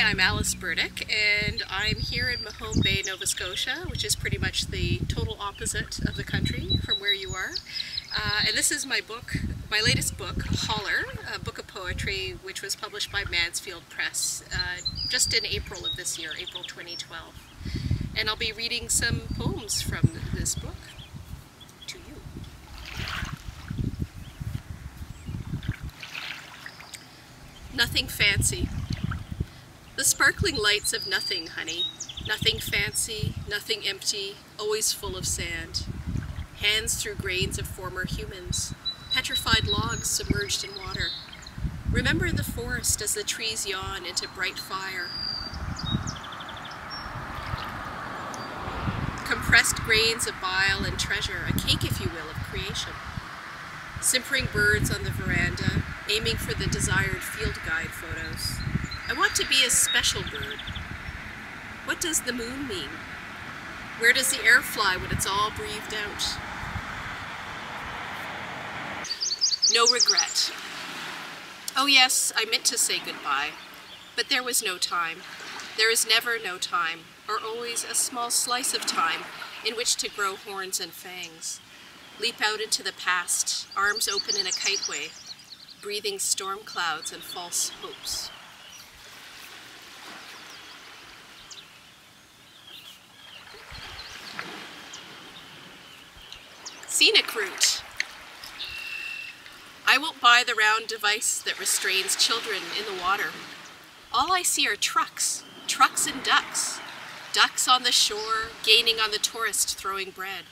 I'm Alice Burdick, and I'm here in Mahone Bay, Nova Scotia, which is pretty much the total opposite of the country from where you are. And this is my book, my latest book, Holler, a book of poetry, which was published by Mansfield Press just in April of this year, April 2012. And I'll be reading some poems from this book to you. Nothing fancy. The sparkling lights of nothing, honey. Nothing fancy, nothing empty, always full of sand. Hands through grains of former humans. Petrified logs submerged in water. Remember the forest as the trees yawn into bright fire. Compressed grains of bile and treasure, a cake, if you will, of creation. Simpering birds on the veranda, aiming for the desired field guide photos. I want to be a special bird. What does the moon mean? Where does the air fly when it's all breathed out? No regret. Oh yes, I meant to say goodbye, but there was no time. There is never no time, or always a small slice of time in which to grow horns and fangs. Leap out into the past, arms open in a kite way, breathing storm clouds and false hopes. Scenic route. I won't buy the round device that restrains children in the water. All I see are trucks, trucks and ducks. Ducks on the shore, gaining on the tourist throwing bread.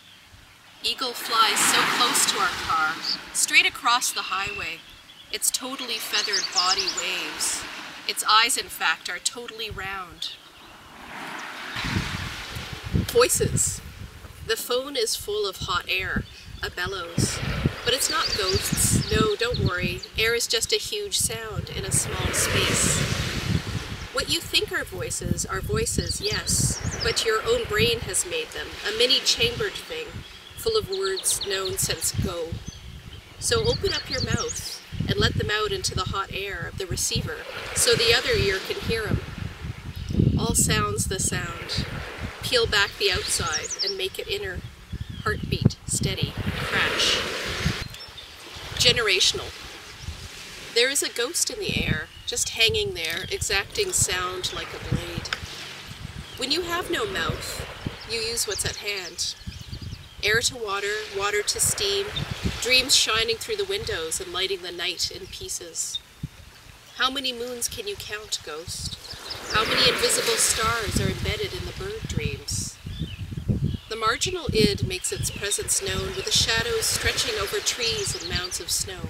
Eagle flies so close to our car, straight across the highway. Its totally feathered body waves. Its eyes, in fact, are totally round. Voices. The phone is full of hot air, a bellows. But it's not ghosts. No, don't worry. Air is just a huge sound in a small space. What you think are voices, yes, but your own brain has made them, a mini-chambered thing, full of words known since go. So open up your mouth and let them out into the hot air of the receiver so the other ear can hear them. All sounds the sound. Peel back the outside and make it inner. Heartbeat, steady, crash. Generational. There is a ghost in the air, just hanging there, exacting sound like a blade. When you have no mouth, you use what's at hand. Air to water, water to steam, dreams shining through the windows and lighting the night in pieces. How many moons can you count, ghost? How many invisible stars are embedded in the bird dreams? The marginal id makes its presence known with the shadows stretching over trees and mounds of snow.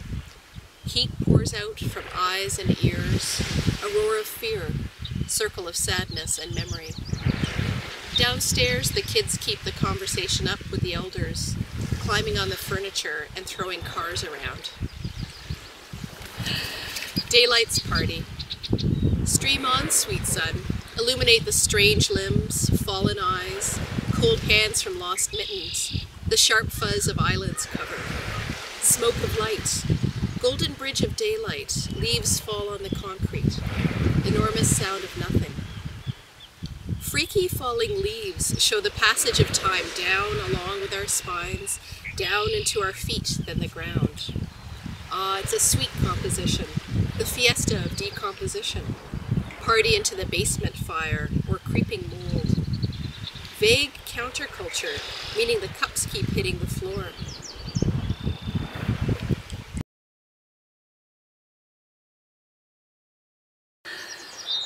Heat pours out from eyes and ears, a roar of fear, circle of sadness and memory. Downstairs, the kids keep the conversation up with the elders, climbing on the furniture and throwing cars around. Daylight's party. Stream on, sweet sun. Illuminate the strange limbs, fallen eyes, cold hands from lost mittens, the sharp fuzz of eyelids covered. Smoke of light, golden bridge of daylight, leaves fall on the concrete, enormous sound of nothing. Freaky falling leaves show the passage of time down along with our spines, down into our feet, then the ground. Ah, it's a sweet composition, the fiesta of decomposition. Party into the basement fire, or creeping mold. Vague counterculture, meaning the cups keep hitting the floor.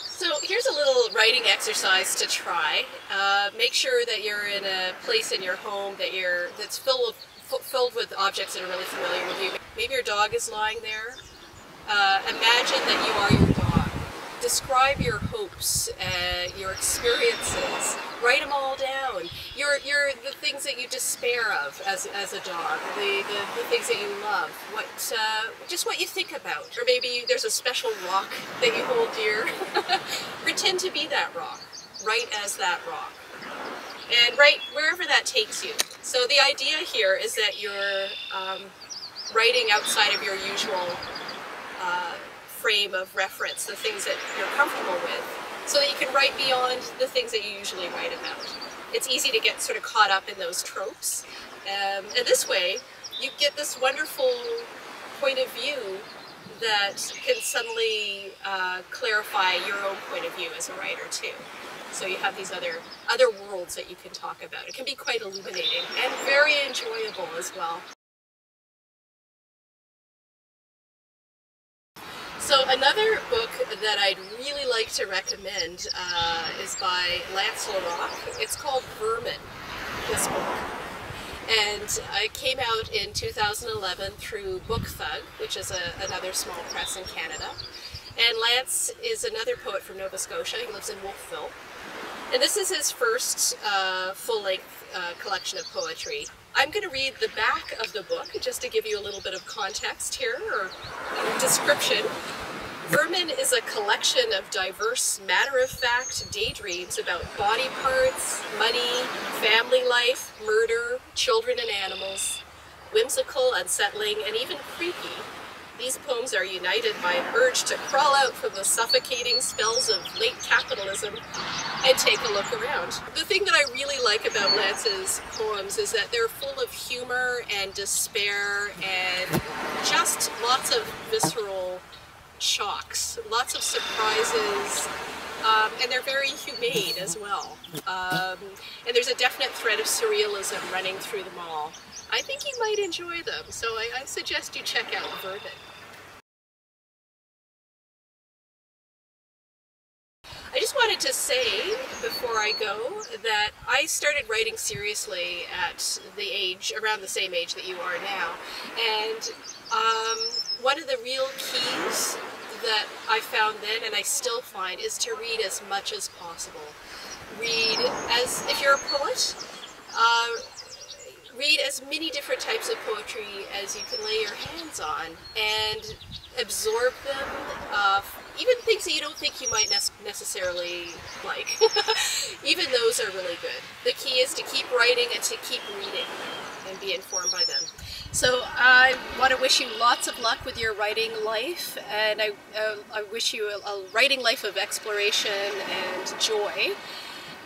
So here's a little writing exercise to try. Make sure that you're in a place in your home that's filled with objects that are really familiar with you. Maybe your dog is lying there. Imagine that you are your dog. Describe your hopes, your experiences. Write them all down. The things that you despair of as a dog, the things that you love, just what you think about. Or maybe there's a special rock that you hold dear. Pretend to be that rock. Write as that rock. And write wherever that takes you. So the idea here is that you're writing outside of your usual frame of reference, the things that you're comfortable with, so that you can write beyond the things that you usually write about. It's easy to get sort of caught up in those tropes, and this way you get this wonderful point of view that can suddenly clarify your own point of view as a writer too. So you have these other worlds that you can talk about. It can be quite illuminating and very enjoyable as well. So another book that I'd really like to recommend is by Lance LaRocque. It's called Vermin, this book. And it came out in 2011 through Book Thug, which is another small press in Canada. And Lance is another poet from Nova Scotia. He lives in Wolfville. And this is his first full-length collection of poetry. I'm going to read the back of the book just to give you a little bit of context here, or description. Vermin is a collection of diverse, matter-of-fact daydreams about body parts, money, family life, murder, children and animals. Whimsical, unsettling, and even creepy, these poems are united by an urge to crawl out from the suffocating spells of late capitalism and take a look around. The thing that I really like about Lance's poems is that they're full of humor and despair and just lots of visceral shocks, lots of surprises, and they're very humane as well. And there's a definite thread of surrealism running through them all. I think you might enjoy them, so I suggest you check out Burdick. I just wanted to say before I go that I started writing seriously at around the same age that you are now, and one of the real keys that I found then, and I still find, is to read as much as possible. If you're a poet, read as many different types of poetry as you can lay your hands on and absorb them, even things that you don't think you might necessarily like. Even those are really good. The key is to keep writing and to keep reading and be informed by them. So I want to wish you lots of luck with your writing life, and I wish you a writing life of exploration and joy.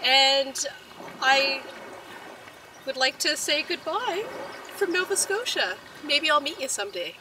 And I would like to say goodbye from Nova Scotia. Maybe I'll meet you someday.